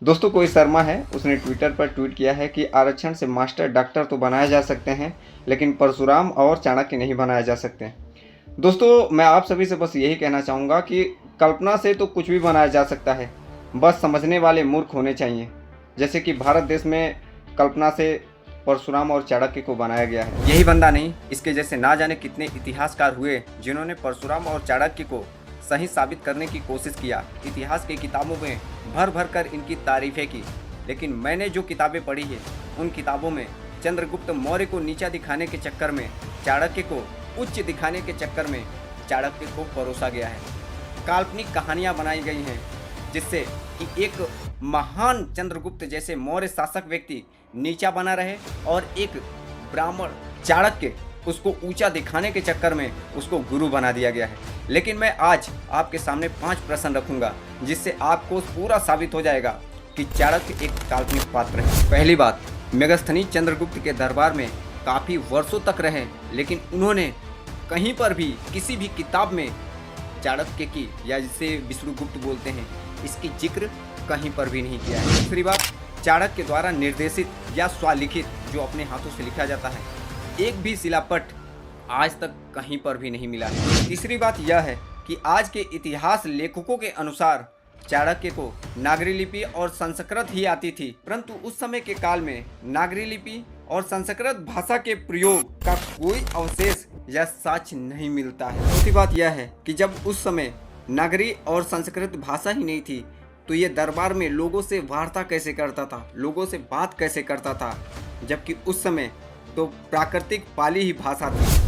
दोस्तों कोई शर्मा है, उसने ट्विटर पर ट्वीट किया है कि आरक्षण से मास्टर डॉक्टर तो बनाए जा सकते हैं, लेकिन परशुराम और चाणक्य नहीं बनाए जा सकते। दोस्तों मैं आप सभी से बस यही कहना चाहूँगा कि कल्पना से तो कुछ भी बनाया जा सकता है, बस समझने वाले मूर्ख होने चाहिए। जैसे कि भारत देश में कल्पना से परशुराम और चाणक्य को बनाया गया है। यही बंदा नहीं, इसके जैसे ना जाने कितने इतिहासकार हुए जिन्होंने परशुराम और चाणक्य को सही साबित करने की कोशिश किया। इतिहास की किताबों में भर भर कर इनकी तारीफें की, लेकिन मैंने जो किताबें पढ़ी है उन किताबों में चंद्रगुप्त मौर्य को नीचा दिखाने के चक्कर में चाणक्य को उच्च दिखाने के चक्कर में चाणक्य को परोसा गया है। काल्पनिक कहानियां बनाई गई हैं जिससे कि एक महान चंद्रगुप्त जैसे मौर्य शासक व्यक्ति नीचा बना रहे और एक ब्राह्मण चाणक्य उसको ऊंचा दिखाने के चक्कर में उसको गुरु बना दिया गया है। लेकिन मैं आज आपके सामने 5 प्रश्न रखूंगा जिससे आपको पूरा साबित हो जाएगा कि चाणक्य एक काल्पनिक पात्र है। पहली बात, मेगस्थनीज चंद्रगुप्त के दरबार में काफ़ी वर्षों तक रहे, लेकिन उन्होंने कहीं पर भी किसी भी किताब में चाणक्य की, या जिसे विष्णुगुप्त बोलते हैं, इसकी जिक्र कहीं पर भी नहीं किया है। दूसरी बात, चाणक्य द्वारा निर्देशित या स्वलिखित जो अपने हाथों से लिखा जाता है, एक भी शिलापट आज तक कहीं पर भी नहीं मिला है। तीसरी बात यह है कि आज के इतिहास लेखकों के अनुसार चाणक्य को नागरी लिपि और संस्कृत ही आती थी, परंतु उस समय के काल में नागरी लिपि और संस्कृत भाषा के प्रयोग का कोई अवशेष या साक्ष्य नहीं मिलता है। चौथी बात यह है कि जब उस समय नागरी और संस्कृत भाषा ही नहीं थी तो ये दरबार में लोगों से वार्ता कैसे करता था, लोगों से बात कैसे करता था, जबकि उस समय तो प्राकृतिक पाली ही भाषा थी।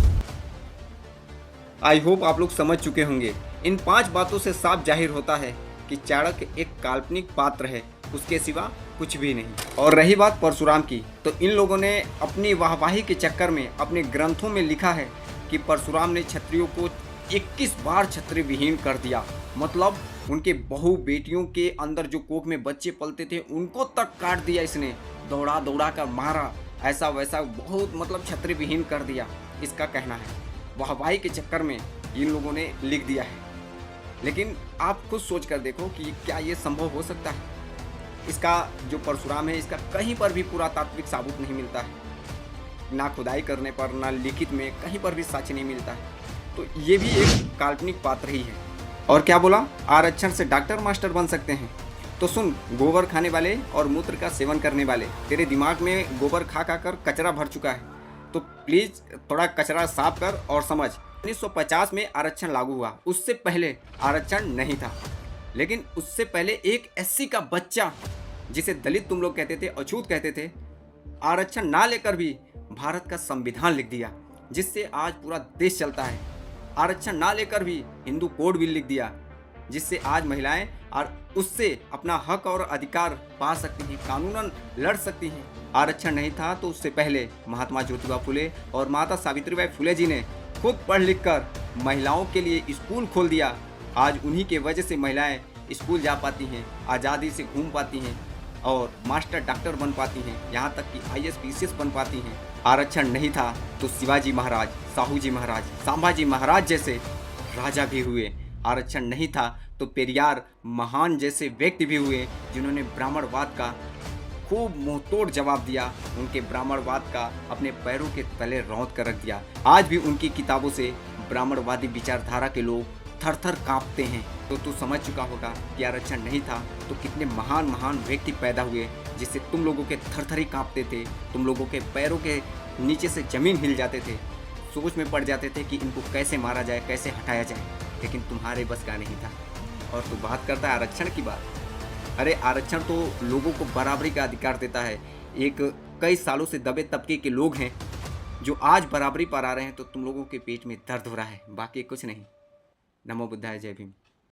आई होप आप लोग समझ चुके होंगे। इन 5 बातों से साफ जाहिर होता है कि चाणक्य एक काल्पनिक पात्र है, उसके सिवा कुछ भी नहीं। और रही बात परशुराम की, तो इन लोगों ने अपनी वाहवाही के चक्कर में अपने ग्रंथों में लिखा है कि परशुराम ने क्षत्रियों को 21 बार क्षत्रिय विहीन कर दिया। मतलब उनके बहु बेटियों के अंदर जो कोख में बच्चे पलते थे उनको तक काट दिया इसने, दौड़ा दौड़ा कर मारा, ऐसा वैसा बहुत मतलब क्षत्रिय विहीन कर दिया, इसका कहना है। वाहवाही के चक्कर में इन लोगों ने लिख दिया है, लेकिन आप खुद सोच कर देखो कि क्या ये संभव हो सकता है। इसका जो परशुराम है इसका कहीं पर भी पुरातात्विक सबूत नहीं मिलता है, ना खुदाई करने पर ना लिखित में कहीं पर भी साक्ष्य नहीं मिलता है, तो ये भी एक काल्पनिक पात्र ही है। और क्या बोला, आरक्षण से डॉक्टर मास्टर बन सकते हैं, तो सुन, गोबर खाने वाले और मूत्र का सेवन करने वाले, तेरे दिमाग में गोबर खा खा कर कचरा भर चुका है, तो प्लीज़ थोड़ा कचरा साफ कर और समझ। 1950 में आरक्षण लागू हुआ, उससे पहले आरक्षण नहीं था। लेकिन उससे पहले एक एससी का बच्चा, जिसे दलित तुम लोग कहते थे, अछूत कहते थे, आरक्षण ना लेकर भी भारत का संविधान लिख दिया, जिससे आज पूरा देश चलता है। आरक्षण ना लेकर भी हिंदू कोड बिल लिख दिया, जिससे आज महिलाएं और उससे अपना हक और अधिकार पा सकती हैं, कानूनन लड़ सकती हैं। आरक्षण नहीं था तो उससे पहले महात्मा ज्योतिबा फुले और माता सावित्रीबाई फुले जी ने खुद पढ़ लिख कर महिलाओं के लिए स्कूल खोल दिया। आज उन्हीं के वजह से महिलाएं स्कूल जा पाती हैं, आज़ादी से घूम पाती हैं और मास्टर डॉक्टर बन पाती हैं, यहाँ तक कि IAS PCS बन पाती हैं। आरक्षण नहीं था तो शिवाजी महाराज, साहू जी महाराज, संभाजी महाराज जैसे राजा भी हुए। आरक्षण नहीं था तो पेरियार महान जैसे व्यक्ति भी हुए, जिन्होंने ब्राह्मणवाद का खूब मुंहतोड़ जवाब दिया, उनके ब्राह्मणवाद का अपने पैरों के तले रौंद कर रख दिया। आज भी उनकी किताबों से ब्राह्मणवादी विचारधारा के लोग थर थर काँपते हैं। तो तू समझ चुका होगा कि आरक्षण नहीं था तो कितने महान महान व्यक्ति पैदा हुए, जिससे तुम लोगों के थरथरी काँपते थे, तुम लोगों के पैरों के नीचे से जमीन हिल जाते थे, सोच में पड़ जाते थे कि इनको कैसे मारा जाए, कैसे हटाया जाए, लेकिन तुम्हारे बस का नहीं था। और तू बात करता है आरक्षण की बात। अरे आरक्षण तो लोगों को बराबरी का अधिकार देता है। एक कई सालों से दबे तबके के लोग हैं जो आज बराबरी पर आ रहे हैं, तो तुम लोगों के पेट में दर्द हो रहा है, बाकी कुछ नहीं। नमो बुद्धाय, जय भीम।